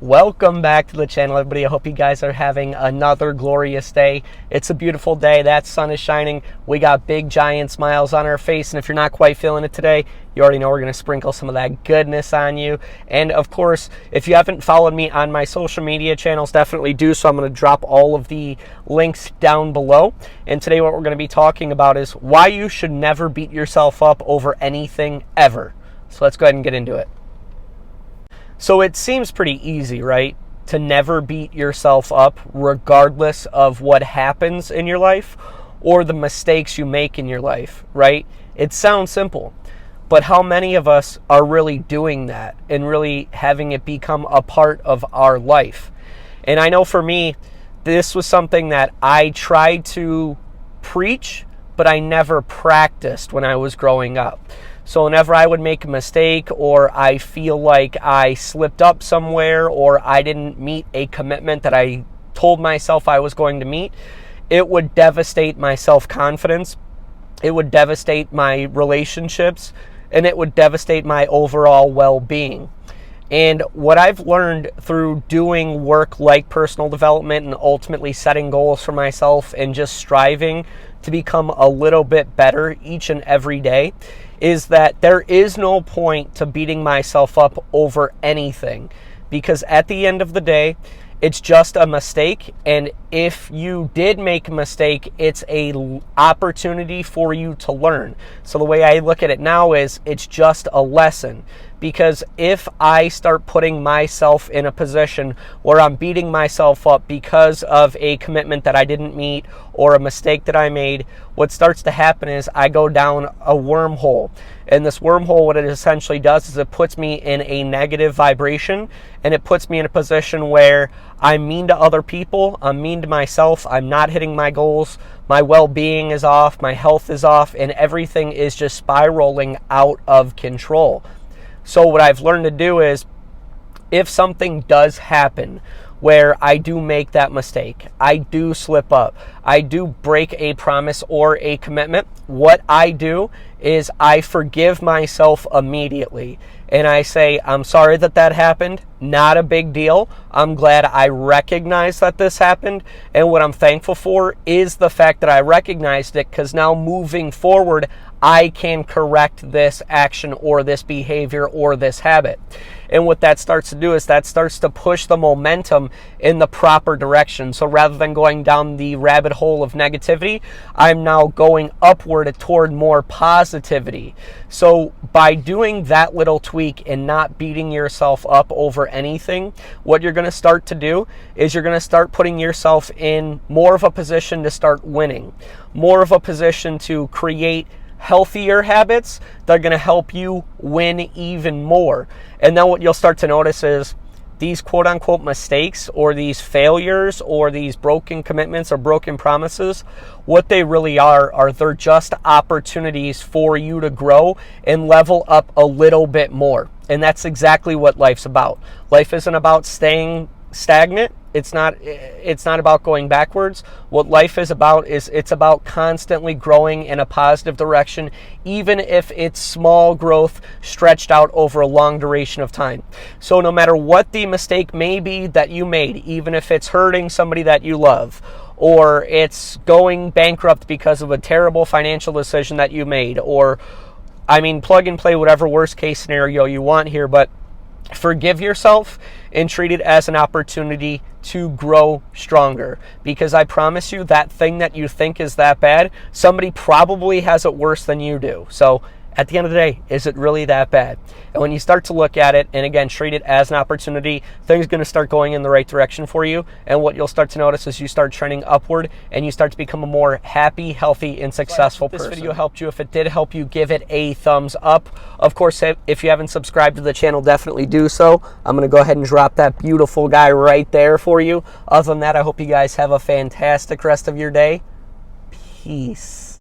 Welcome back to the channel, everybody. I hope you guys are having another glorious day. It's a beautiful day. That sun is shining. We got big giant smiles on our face, and if you're not quite feeling it today, you already know we're going to sprinkle some of that goodness on you. And of course, if you haven't followed me on my social media channels, definitely do so. I'm going to drop all of the links down below. And today what we're going to be talking about is why you should never beat yourself up over anything ever. So let's go ahead and get into it. So it seems pretty easy, right? To never beat yourself up regardless of what happens in your life or the mistakes you make in your life, right? It sounds simple, but how many of us are really doing that and really having it become a part of our life? And I know for me, this was something that I tried to preach, but I never practiced when I was growing up. So whenever I would make a mistake or I feel like I slipped up somewhere or I didn't meet a commitment that I told myself I was going to meet, it would devastate my self-confidence, it would devastate my relationships, and it would devastate my overall well-being. And what I've learned through doing work like personal development and ultimately setting goals for myself and just striving to become a little bit better each and every day is that there is no point to beating myself up over anything, because at the end of the day, it's just a mistake. And if you did make a mistake, it's an opportunity for you to learn. So the way I look at it now is it's just a lesson. Because if I start putting myself in a position where I'm beating myself up because of a commitment that I didn't meet or a mistake that I made, what starts to happen is I go down a wormhole. And this wormhole, what it essentially does is it puts me in a negative vibration, and it puts me in a position where I'm mean to other people, I'm mean to myself, I'm not hitting my goals, my well-being is off, my health is off, and everything is just spiraling out of control. So what I've learned to do is, if something does happen where I do make that mistake, I do slip up, I do break a promise or a commitment, what I do is I forgive myself immediately. And I say, I'm sorry that happened, not a big deal. I'm glad I recognized that this happened. And what I'm thankful for is the fact that I recognized it, because now moving forward, I can correct this action or this behavior or this habit. And what that starts to do is that starts to push the momentum in the proper direction. So rather than going down the rabbit hole of negativity, I'm now going upward toward more positivity. So by doing that little tweak and not beating yourself up over anything, what you're going to start to do is you're going to start putting yourself in more of a position to start winning, more of a position to create healthier habits that are going to help you win even more. And then what you'll start to notice is these quote unquote mistakes or these failures or these broken commitments or broken promises, what they really are they're just opportunities for you to grow and level up a little bit more. And that's exactly what life's about. Life isn't about staying stagnant. It's not about going backwards. What life is about is it's about constantly growing in a positive direction, even if it's small growth stretched out over a long duration of time. So no matter what the mistake may be that you made, even if it's hurting somebody that you love, or it's going bankrupt because of a terrible financial decision that you made, or plug and play whatever worst case scenario you want here, but forgive yourself and treat it as an opportunity to grow stronger, because I promise you that thing that you think is that bad, somebody probably has it worse than you do. So at the end of the day, is it really that bad? And when you start to look at it and again treat it as an opportunity, things are going to start going in the right direction for you. And what you'll start to notice is you start trending upward and you start to become a more happy, healthy, and successful person. If this video helped you, if it did help you, give it a thumbs up. Of course, if you haven't subscribed to the channel, definitely do so. I'm going to go ahead and drop that beautiful guy right there for you. Other than that, I hope you guys have a fantastic rest of your day. Peace.